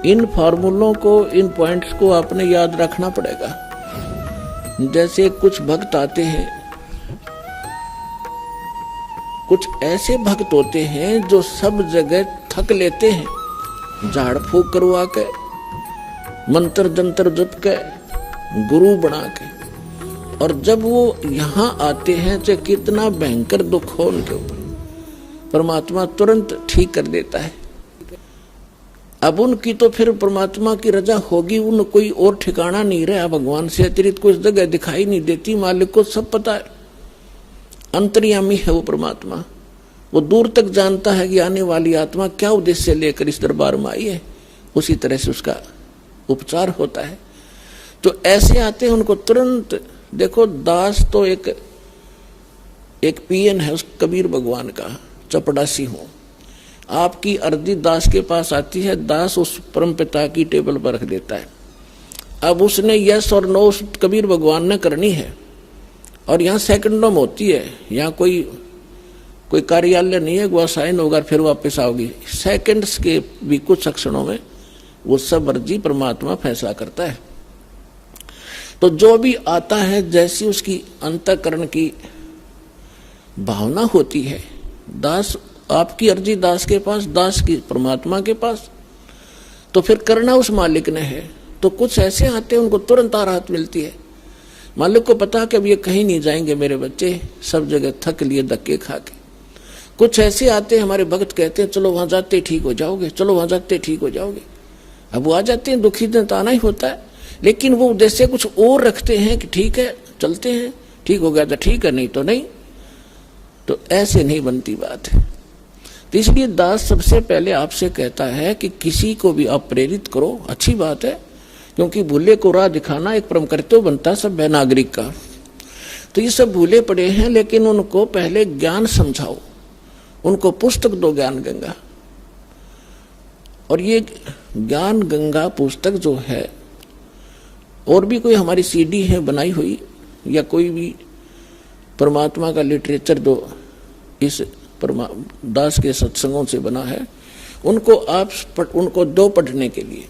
इन फार्मूलों को, इन पॉइंट्स को आपने याद रखना पड़ेगा। जैसे कुछ भक्त आते हैं, कुछ ऐसे भक्त होते हैं जो सब जगह थक लेते हैं, झाड़ फूक करवा के, मंत्र जंत्र जप के, गुरु बना के, और जब वो यहाँ आते हैं चाहे कितना भयंकर दुख हो उनके ऊपर, परमात्मा तुरंत ठीक कर देता है। अब उनकी तो फिर परमात्मा की रजा होगी, उन कोई और ठिकाना नहीं रहा, भगवान से अतिरिक्त कोई जगह दिखाई नहीं देती। मालिक को सब पता है, अंतर्यामी है वो परमात्मा, वो दूर तक जानता है कि आने वाली आत्मा क्या उद्देश्य लेकर इस दरबार में आई है, उसी तरह से उसका उपचार होता है। तो ऐसे आते हैं, उनको तुरंत देखो। दास तो एक पीएन है उस कबीर भगवान का, चपड़ासी हूं। आपकी अर्जी दास के पास आती है, दास उस परम पिता की टेबल पर रख देता है। अब उसने यस और नो उस कबीर भगवान ने करनी है, और यहाँ सेकंडों में होती है। यहाँ कोई कार्यालय नहीं है, वह साइन होगा फिर वापस आओगी। सेकंड्स के भी कुछ क्षणों में वो सब अर्जी परमात्मा फैसला करता है। तो जो भी आता है, जैसी उसकी अंतःकरण की भावना होती है, दास आपकी अर्जी दास के पास, दास की परमात्मा के पास, तो फिर करना उस मालिक ने है। तो कुछ ऐसे आते हैं, उनको तुरंत राहत मिलती है। मालिक को पता कि अब ये कहीं नहीं जाएंगे मेरे बच्चे, सब जगह थक लिए धक्के खा के। कुछ ऐसे आते हैं, हमारे भक्त कहते हैं चलो वहां जाते ठीक हो जाओगे, चलो वहां जाते ठीक हो जाओगे। अब वो आ जाते हैं, दुखी दिन तो आना ही होता है, लेकिन वो उद्देश्य कुछ और रखते हैं कि ठीक है चलते हैं, ठीक हो गया तो ठीक है, नहीं तो नहीं। तो ऐसे नहीं बनती बात है। तो इसलिए दास सबसे पहले आपसे कहता है कि किसी को भी आप प्रेरित करो, अच्छी बात है, क्योंकि भूले को राह दिखाना एक परम कर्तव्य बनता है सब नागरिक का। तो ये सब भूले पड़े हैं, लेकिन उनको पहले ज्ञान समझाओ, उनको पुस्तक दो, ज्ञान गंगा। और ये ज्ञान गंगा पुस्तक जो है, और भी कोई हमारी सीडी है बनाई हुई, या कोई भी परमात्मा का लिटरेचर जो इस दास के सत्संगों से बना है, उनको उनको दो पढ़ने के लिए।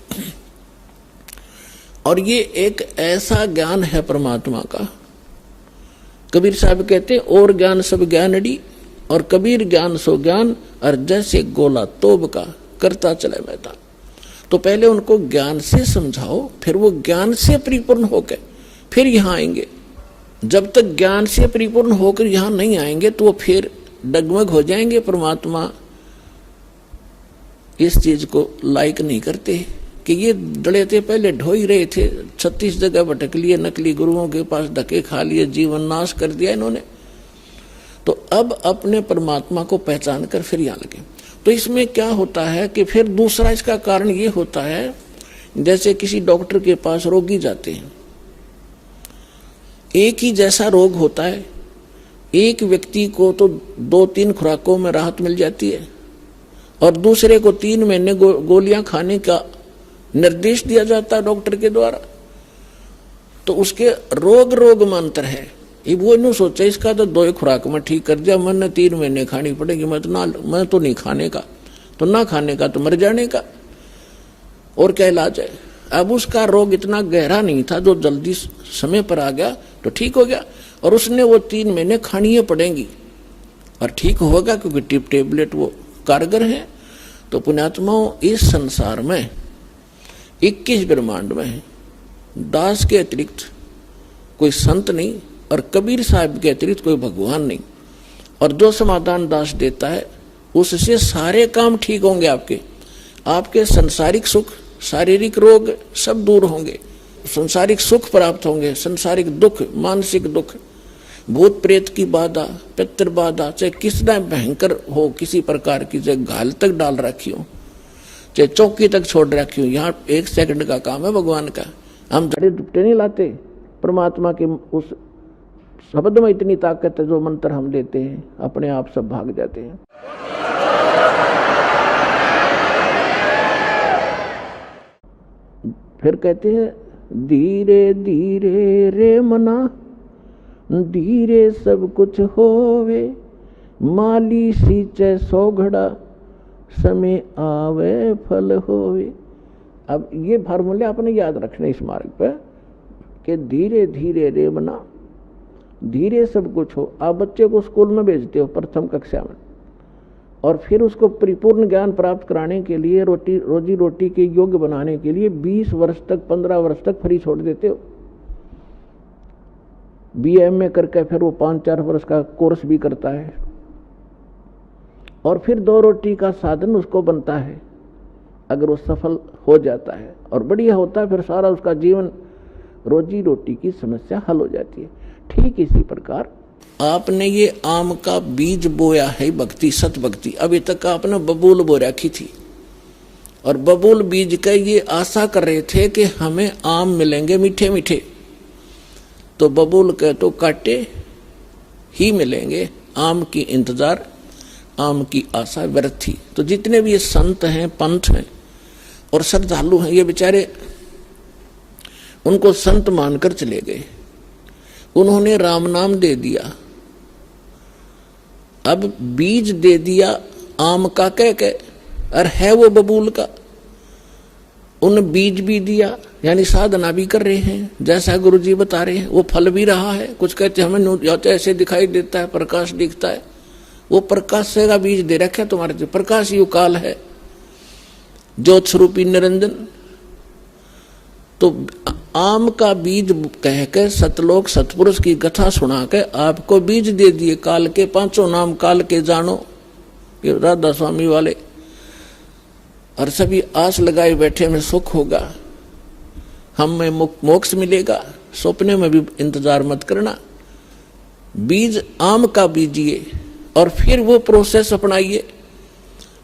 और ये एक ऐसा ज्ञान है परमात्मा का, कबीर साहब कहते और ज्ञान सब ज्ञानड़ी, और कबीर ज्ञान सो ज्ञान, और जैसे गोला तोब का करता चले मैदान। तो पहले उनको ज्ञान से समझाओ, फिर वो ज्ञान से परिपूर्ण होकर फिर यहाँ आएंगे। जब तक ज्ञान से परिपूर्ण होकर यहाँ नहीं आएंगे तो वो फिर डगमग हो जाएंगे। परमात्मा इस चीज को लाइक नहीं करते कि ये डले थे, पहले ढो ही रहे थे, 36 जगह भटक लिए, नकली गुरुओं के पास धक्के खा लिए, जीवन नाश कर दिया इन्होंने। तो अब अपने परमात्मा को पहचान कर फिर यहाँ लगे। तो इसमें क्या होता है कि फिर दूसरा इसका कारण ये होता है, जैसे किसी डॉक्टर के पास रोगी जाते हैं, एक ही जैसा रोग होता है, एक व्यक्ति को तो 2-3 खुराकों में राहत मिल जाती है, और दूसरे को 3 महीने गोलियां खाने का निर्देश दिया जाता है डॉक्टर के द्वारा। तो उसके रोग में अंतर है। ये वो नहीं सोचा इसका तो 2 खुराक में ठीक कर दिया, मैंने 3 महीने खानी पड़ेगी, मैं तो नहीं खाने का, तो ना खाने का तो मर जाने का, और क्या इलाज है। अब उसका रोग इतना गहरा नहीं था, जो जल्दी समय पर आ गया तो ठीक हो गया, और उसने वो 3 महीने खानी पड़ेंगी और ठीक होगा, क्योंकि टेबलेट वो कारगर है। तो पुण्यात्माओं, इस संसार में 21 ब्रह्मांड में दास के अतिरिक्त कोई संत नहीं, और कबीर साहब के अतिरिक्त कोई भगवान नहीं। और जो समाधान दास देता है उससे सारे काम ठीक होंगे, आपके संसारिक सुख, शारीरिक रोग सब दूर होंगे, संसारिक सुख प्राप्त होंगे, संसारिक दुख, मानसिक दुख, भूत प्रेत की बाधा, पितृ बाधा, चाहे कितना भयंकर हो, किसी प्रकार की, चाहे घाल तक डाल रखी हो, चाहे चौकी तक छोड़ रखी हो, यहाँ 1 सेकंड का काम है भगवान का। हम जड़े दुपटे नहीं लाते, परमात्मा के उस शब्द में इतनी ताकत है, जो मंत्र हम लेते हैं अपने आप सब भाग जाते हैं। फिर कहते हैं धीरे धीरे रे मना, धीरे सब कुछ होवे, माली सींचे 100 घड़ा, समय आवे फल होवे। अब ये फार्मूले आपने याद रखने इस मार्ग पर कि धीरे धीरे रे बना, धीरे सब कुछ हो। आप बच्चे को स्कूल में भेजते हो प्रथम कक्षा में, और फिर उसको परिपूर्ण ज्ञान प्राप्त कराने के लिए रोजी रोटी के योग्य बनाने के लिए 20 वर्ष तक 15 वर्ष तक फ्री छोड़ देते हो। BA करके फिर वो 5-4 वर्ष का कोर्स भी करता है, और फिर 2 रोटी का साधन उसको बनता है। अगर वो सफल हो जाता है और बढ़िया होता है, फिर सारा उसका जीवन रोजी रोटी की समस्या हल हो जाती है। ठीक इसी प्रकार आपने ये आम का बीज बोया है भक्ति, सत भक्ति। अभी तक आपने बबूल बो रखी थी, और बबूल बीज का ये आशा कर रहे थे कि हमें आम मिलेंगे मीठे मीठे, तो बबूल के तो काटे ही मिलेंगे। आम की इंतजार, आम की आशा व्यर्थ थी। तो जितने भी ये संत हैं, पंथ हैं और श्रद्धालु हैं, ये बेचारे उनको संत मानकर चले गए। उन्होंने राम नाम दे दिया, अब बीज दे दिया आम का कह के, और है वो बबूल का। उन बीज भी दिया, यानी साधना भी कर रहे हैं, जैसा गुरुजी बता रहे हैं। वो फल भी रहा है। कुछ कहते हैं हमें या तो ऐसे दिखाई देता है, प्रकाश दिखता है। वो प्रकाश से का बीज दे रखा है तुम्हारे जो प्रकाश यु काल है, ज्योत स्वरूपी निरंजन। तो आम का बीज कह के सतलोक सतपुरुष की कथा सुना के आपको बीज दे दिए। काल के 5 नाम काल के जानो, ये राधा स्वामी वाले। और सभी आस लगाए बैठे में सुख होगा, हमें मोक्ष मिलेगा, सपने में भी इंतजार मत करना। बीज आम का बीजिए और फिर वो प्रोसेस अपनाइए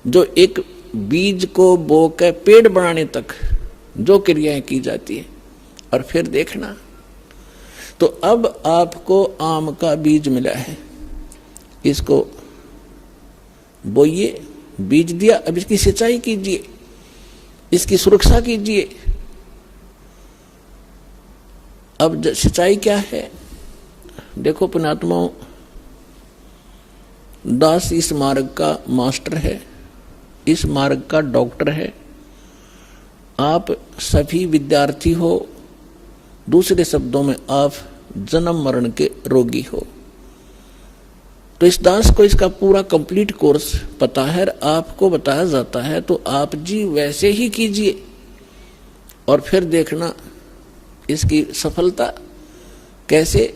जो एक बीज को बो के पेड़ बनाने तक जो क्रियाएं की जाती है, और फिर देखना। तो अब आपको आम का बीज मिला है, इसको बोइए, बीज दिया, अब इसकी सिंचाई कीजिए, इसकी सुरक्षा कीजिए। अब सिंचाई क्या है देखो पुण्यात्माओं, दास इस मार्ग का मास्टर है, इस मार्ग का डॉक्टर है। आप सभी विद्यार्थी हो, दूसरे शब्दों में आप जन्म मरण के रोगी हो। तो इस दास को इसका पूरा कंप्लीट कोर्स पता है, आपको बताया जाता है, तो आप जी वैसे ही कीजिए और फिर देखना इसकी सफलता कैसे।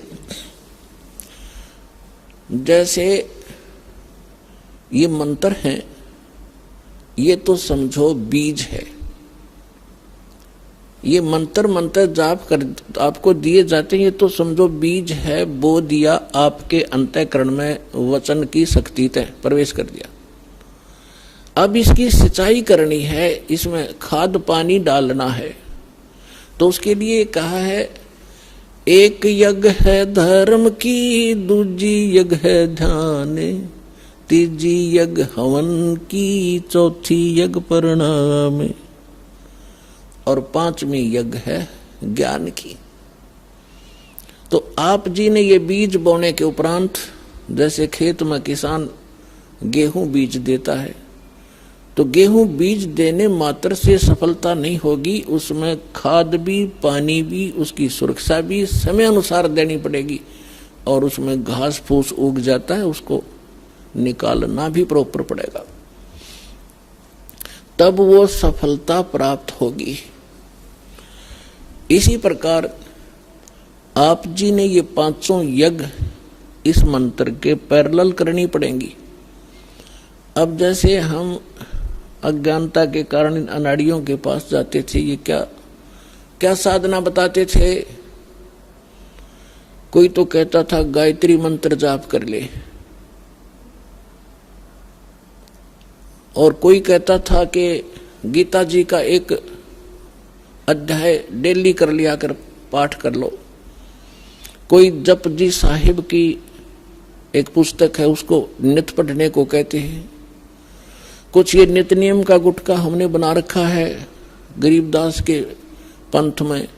जैसे ये मंत्र हैं, ये तो समझो बीज है। ये मंत्र जाप कर आपको दिए जाते हैं, ये तो समझो बीज है, बो दिया आपके अंतःकरण में, वचन की शक्ति तय प्रवेश कर दिया। अब इसकी सिंचाई करनी है, इसमें खाद पानी डालना है। तो उसके लिए कहा है, एक यज्ञ है धर्म की, दूजी यज्ञ है ध्यान, तीजी यज्ञ हवन की, चौथी यज्ञ परिणाम, और 5वीं यज्ञ है ज्ञान की। तो आप जी ने ये बीज बोने के उपरांत, जैसे खेत में किसान गेहूं बीज देता है, तो गेहूं बीज देने मात्र से सफलता नहीं होगी, उसमें खाद भी, पानी भी, उसकी सुरक्षा भी समय अनुसार देनी पड़ेगी, और उसमें घास फूस उग जाता है, उसको निकालना भी प्रॉपर पड़ेगा, तब वो सफलता प्राप्त होगी। इसी प्रकार आप जी ने ये 5 यज्ञ इस मंत्र के पैरेलल करनी पड़ेंगी। अब जैसे हम अज्ञानता के कारण इन अनाड़ियों के पास जाते थे, ये क्या क्या साधना बताते थे। कोई तो कहता था गायत्री मंत्र जाप कर ले, और कोई कहता था कि गीता जी का एक अध्याय डेली कर लिया कर पाठ कर लो। कोई जप जी साहिब की एक पुस्तक है, उसको नित्य पढ़ने को कहते हैं। कुछ ये नित्य नियम का गुटका हमने बना रखा है गरीबदास के पंथ में,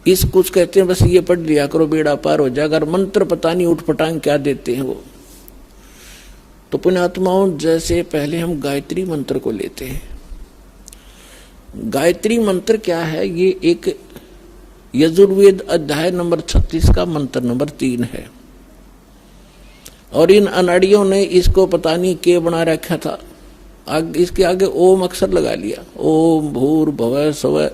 इस कुछ कहते हैं बस ये पढ़ लिया करो बेड़ा पार हो जाएगा। अगर मंत्र पता नहीं उठपटांग क्या देते हैं वो। तो पुण्यात्माओं, जैसे पहले हम गायत्री मंत्र को लेते हैं, गायत्री मंत्र क्या है? ये एक यजुर्वेद अध्याय नंबर 36 का मंत्र नंबर 3 है। और इन अनाड़ियों ने इसको पता नहीं के बना रखा था, इसके आगे ओम अक्षर लगा लिया। ओम भूर्भुवः स्वः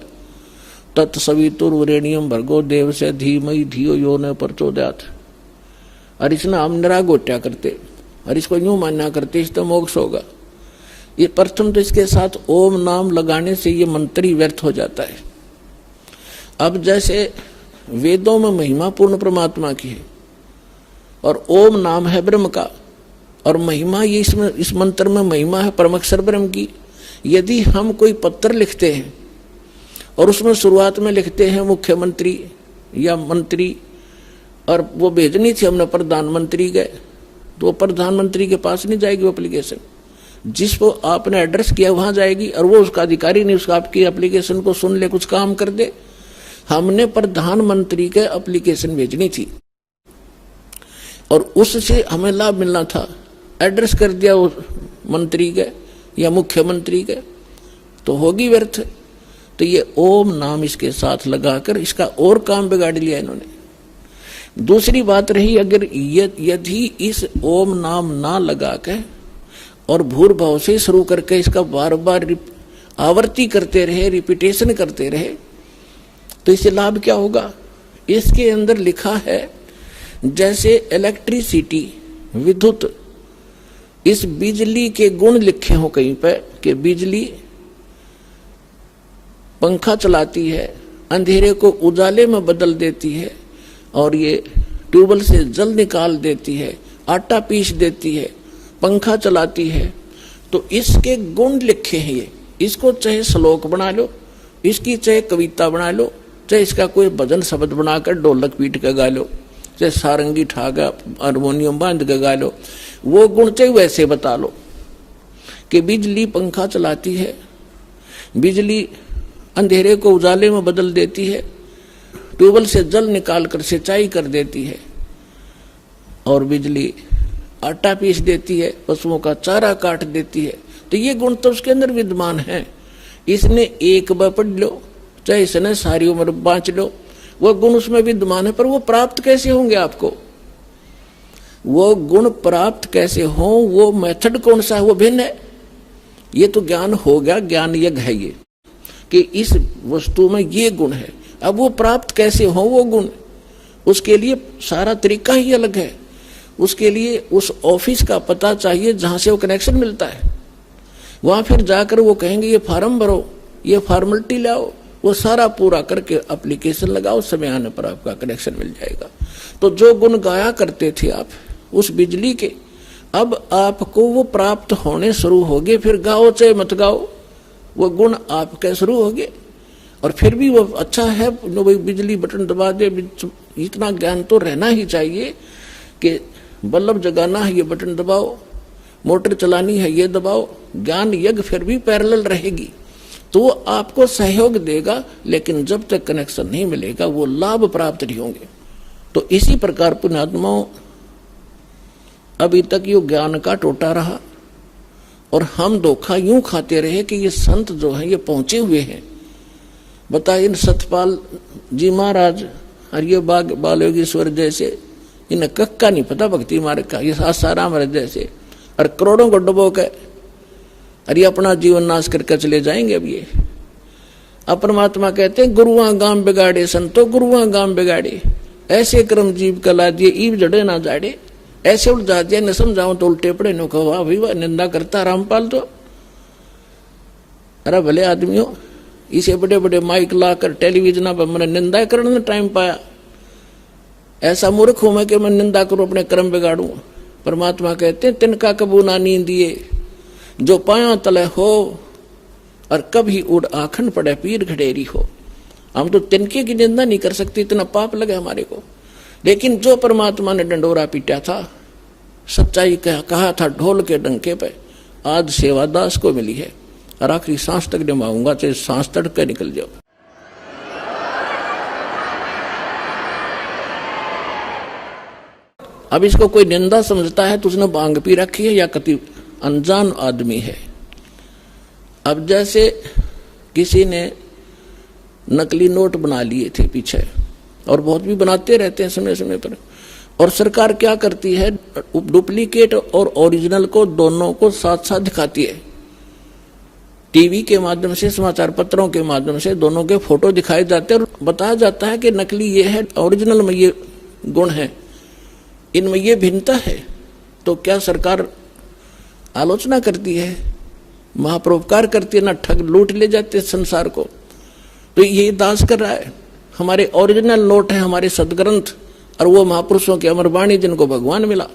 तत्सवितुर्वरेण्यं भर्गो देवस्य धीमहि धियो यो न प्रचोदयात्। और इसने हम निरागोट्या करते और इसको यूं मानना करते इससे मोक्ष होगा। ये प्रथम तो इसके साथ ओम नाम लगाने से ये मंत्र ही व्यर्थ हो जाता है। अब जैसे वेदों में महिमा पूर्ण परमात्मा की है और ओम नाम है ब्रह्म का, और महिमा ये इसमें इस मंत्र में महिमा है परमक्षर ब्रह्म की। यदि हम कोई पत्र लिखते हैं और उसमें शुरुआत में लिखते हैं मुख्यमंत्री या मंत्री, और वो भेजनी थी हमने प्रधानमंत्री गए, तो प्रधानमंत्री के पास नहीं जाएगी वो एप्लीकेशन। जिसको आपने एड्रेस किया वहां जाएगी, और वो उसका अधिकारी नहीं उसका आपकी एप्लीकेशन को सुन ले, कुछ काम कर दे। हमने प्रधानमंत्री के एप्लीकेशन भेजनी थी और उससे हमें लाभ मिलना था। एड्रेस कर दिया वो मंत्री के या मुख्यमंत्री के, तो होगी व्यर्थ। तो ये ओम नाम इसके साथ लगाकर इसका और काम बिगाड़ लिया इन्होंने। दूसरी बात रही, अगर यदि इस ओम नाम ना लगा के और भूर्भाव से शुरू करके इसका बार बार आवर्ती करते रहे, रिपीटेशन करते रहे, तो इससे लाभ क्या होगा? इसके अंदर लिखा है जैसे इलेक्ट्रिसिटी विद्युत, इस बिजली के गुण लिखे हो कहीं पे कि बिजली पंखा चलाती है, अंधेरे को उजाले में बदल देती है, और ये ट्यूबवेल से जल निकाल देती है, आटा पीस देती है, पंखा चलाती है। तो इसके गुण लिखे हैं ये। इसको चाहे श्लोक बना लो, इसकी चाहे कविता बना लो, चाहे इसका कोई भजन शब्द बनाकर ढोलक पीट के गा लो, चाहे सारंगी ठागा हारमोनियम बांध के गा लो, वो गुण चाहे वैसे बता लो कि बिजली पंखा चलाती है, बिजली अंधेरे को उजाले में बदल देती है, ट्यूबवेल से जल निकाल कर सिंचाई कर देती है, और बिजली आटा पीस देती है, पशुओं का चारा काट देती है। तो ये गुण तो उसके अंदर विद्यमान है। इसने एक बार पढ़ लो, चाहे इसने सारी उम्र बांच लो, वो गुण उसमें विद्यमान है। पर वो प्राप्त कैसे होंगे आपको? वो गुण प्राप्त कैसे हो, वो मेथड कौन सा है, वो भिन्न है। ये तो ज्ञान हो गया, ज्ञान यज्ञ है ये कि इस वस्तु में ये गुण है। अब वो प्राप्त कैसे हो वो गुण, उसके लिए सारा तरीका ही अलग है। उसके लिए उस ऑफिस का पता चाहिए जहां से वो कनेक्शन मिलता है। वहां फिर जाकर वो कहेंगे ये फार्म भरो, ये फॉर्मेलिटी लाओ, वो सारा पूरा करके एप्लीकेशन लगाओ, समय आने पर आपका कनेक्शन मिल जाएगा। तो जो गुण गाया करते थे आप उस बिजली के, अब आपको वो प्राप्त होने शुरू हो गए। फिर गाओ चाहे मत गाओ, वो गुण आपके शुरू हो गए। और फिर भी वो अच्छा है, भाई बिजली बटन दबा दे, इतना ज्ञान तो रहना ही चाहिए कि बल्ब जगाना है ये बटन दबाओ, मोटर चलानी है ये दबाओ। ज्ञान यज्ञ फिर भी पैरेलल रहेगी, तो वो आपको सहयोग देगा, लेकिन जब तक कनेक्शन नहीं मिलेगा वो लाभ प्राप्त नहीं होंगे। तो इसी प्रकार पुण्यात्माओं, अभी तक ये ज्ञान का टोटा रहा और हम धोखा यूं खाते रहे कि ये संत जो हैं ये पहुंचे हुए हैं। बता, इन सतपाल जी महाराज और ये बाल योगेश्वर जैसे, इन्हें कक्का नहीं पता भक्ति मार्ग का, ये आसाराम महाराज जैसे, और करोड़ों को डुबो के और ये अपना जीवन नाश करके चले जाएंगे। अब ये अपरमात्मा कहते हैं गुरुआ गाम बिगाड़े संतो गुरुआ गाम बिगाड़े, ऐसे कर्म जीव कला दिए ईव जड़े ना जाड़े। ऐसे उल्टा दिया न समझाओ तो उल्टे पड़े नो कहो वाह भाई वाह, निंदा करता रामपाल तो। अरे भले आदमियों, इसे बड़े बड़े माइक लाकर टेलीविजन पर मैंने निंदा करने में टाइम पाया। ऐसा मूर्ख हूं मैं कि मैं निंदा करूं, अपने कर्म बिगाड़ू। परमात्मा कहते हैं तिनका कबू ना नींदिए जो पाया तले हो, और कभी उड़ आखन पड़े पीर घड़ेरी हो। हम तो तिनके की निंदा नहीं कर सकते, इतना पाप लगे हमारे को। लेकिन जो परमात्मा ने डंडोरा पीटा था, सच्चाई कहा था ढोल के डंके पे, आज सेवा दास को मिली है। और आखिरी सांस तक निभाऊंगा, चाहे सांस तड़के निकल जाओ। अब इसको कोई निंदा समझता है तो उसने भांग पी रखी है या कति अनजान आदमी है। अब जैसे किसी ने नकली नोट बना लिए थे पीछे, और बहुत भी बनाते रहते हैं समय समय पर। और सरकार क्या करती है, डुप्लीकेट और ओरिजिनल को दोनों को साथ साथ दिखाती है। टीवी के माध्यम से, समाचार पत्रों के माध्यम से दोनों के फोटो दिखाए जाते हैं और बताया जाता है कि नकली ये है, ओरिजिनल में ये गुण है, इनमें ये भिन्नता है। तो क्या सरकार आलोचना करती है, महापरोपकार करती है? ना, ठग लूट ले जाते संसार को। तो ये दास कर रहा है। हमारे ओरिजिनल नोट है, हमारे सदग्रंथ, और वो महापुरुषों की अमर वाणी जिनको भगवान मिला।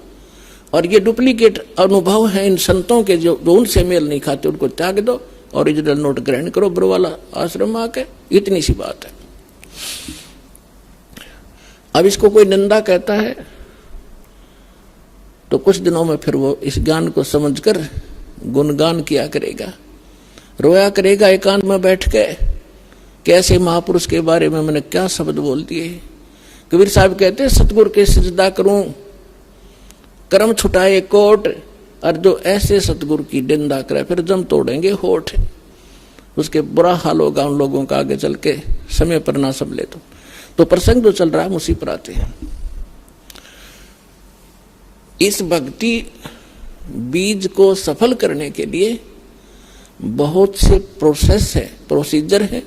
और ये डुप्लीकेट अनुभव है इन संतों के जो उनसे मेल नहीं खाते, उनको त्याग दो, ओरिजिनल नोट ग्रहण करो बरवाला आश्रम आके। इतनी सी बात है। अब इसको कोई निंदा कहता है तो कुछ दिनों में फिर वो इस ज्ञान को समझकर गुणगान किया करेगा, रोया करेगा एकांत में बैठ के, कैसे महापुरुष के बारे में मैंने क्या शब्द बोल दिए। कबीर साहब कहते हैं, सतगुरु के सिजदा करूं कर्म छुटाए कोट, और जो ऐसे सतगुरु की निंदा करे फिर जम तोड़ेंगे होठ। उसके बुरा हाल होगा उन लोगों का आगे चल के, समय पर ना सब ले। तो प्रसंग जो चल रहा है उसी पर आते हैं। इस भक्ति बीज को सफल करने के लिए बहुत से प्रोसेस है, प्रोसीजर है।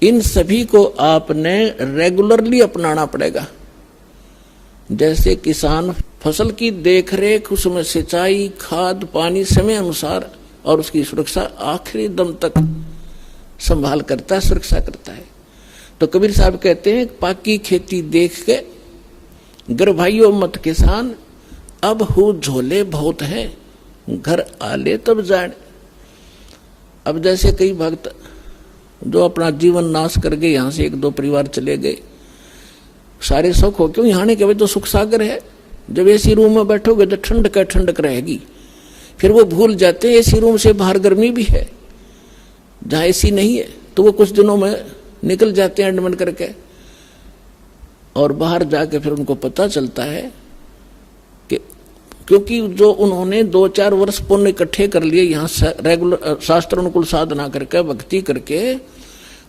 इन सभी को आपने रेगुलरली अपनाना पड़ेगा। जैसे किसान फसल की देखरेख, उसमें सिंचाई, खाद, पानी समय अनुसार और उसकी सुरक्षा आखिरी दम तक संभाल करता है, सुरक्षा करता है। तो कबीर साहब कहते हैं, पाकी खेती देख के गर भाइयों मत किसान, अब हो झोले बहुत हैं, घर आले तब जान। अब जैसे कई भक्त जो अपना जीवन नाश कर गए, यहां से एक दो परिवार चले गए, सारे सुख हो क्यों, यहाँ आने के बाद तो सुख सागर है। जब एसी रूम में बैठोगे तो ठंड का ठंडक रहेगी, फिर वो भूल जाते हैं एसी रूम से बाहर गर्मी भी है। जहाँ एसी नहीं है तो वो कुछ दिनों में निकल जाते हैं एडमिट करके, और बाहर जाके फिर उनको पता चलता है कि क्योंकि जो उन्होंने 2-4 वर्ष पुण्य इकट्ठे कर लिए यहाँ रेगुलर शास्त्र अनुकूल साधना करके, भक्ति करके,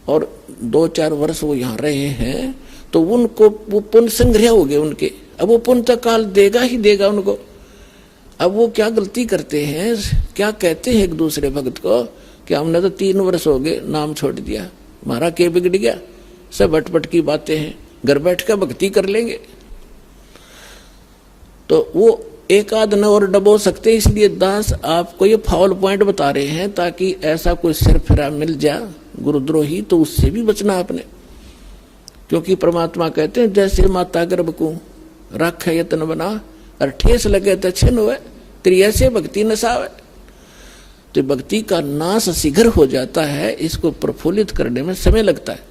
और 2-4 वर्ष वो यहाँ रहे हैं, तो उनको वो पुण्य संग्रह हो गए उनके। अब वो पुण्य काल देगा ही देगा उनको। अब वो क्या गलती करते हैं, क्या कहते हैं एक दूसरे भक्त को कि हमने तो 3 वर्ष हो गए नाम छोड़ दिया, हमारा क्या बिगड़ गया, सब भटपट की बातें हैं, घर बैठ कर भक्ति कर लेंगे। तो वो एक आध न और डबो सकते, इसलिए दास आपको ये फाउल पॉइंट बता रहे हैं ताकि ऐसा कोई सिर फिरा मिल जाए गुरुद्रोही तो उससे भी बचना आपने। क्योंकि परमात्मा कहते हैं, जैसे माता गर्भ को रख यत्न बना और ठेस लगे तो छिन हुए, तेरी ऐसे भक्ति नसावे। तो भक्ति का नाश शीघ्र हो जाता है, इसको प्रफुल्लित करने में समय लगता है।